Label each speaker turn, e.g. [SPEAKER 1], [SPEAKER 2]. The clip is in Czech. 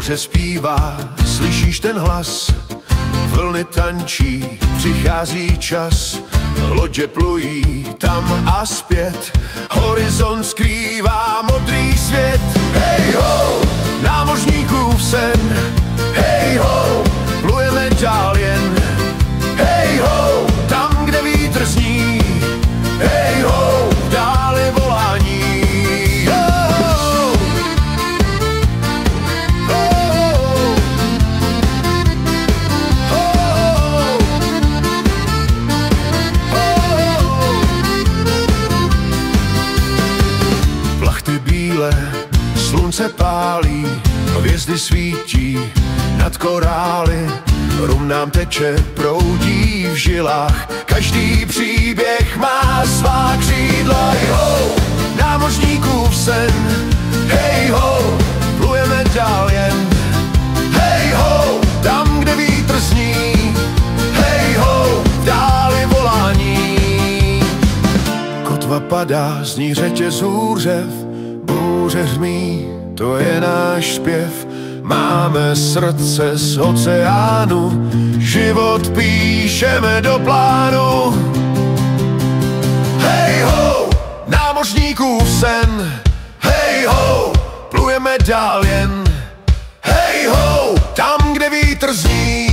[SPEAKER 1] Moře zpívá, slyšíš ten hlas, vlny tančí, přichází čas, lodě plují tam a zpět, horizont skrývá modrý svět. Hej ho, námořníkův sen, hej ho, plujeme dál jen, hej ho, tam, kde vítr zní, hej ho, dál je volání. Slunce pálí, hvězdy svítí nad korály, rum nám teče, proudí v žilách, každý příběh má svá křídla. Hej ho, námořníkův sen, hej ho, plujeme dál jen, hej ho, tam, kde vítr zní, hej ho, dál je volání. Kotva padá, zní řetěz hůřev, bouře hřmí, to je náš zpěv. Máme srdce z oceánu, život píšeme do plánu. Hej ho, námořníkův sen, hej ho, plujeme dál jen, hej ho, tam, kde vítr zní.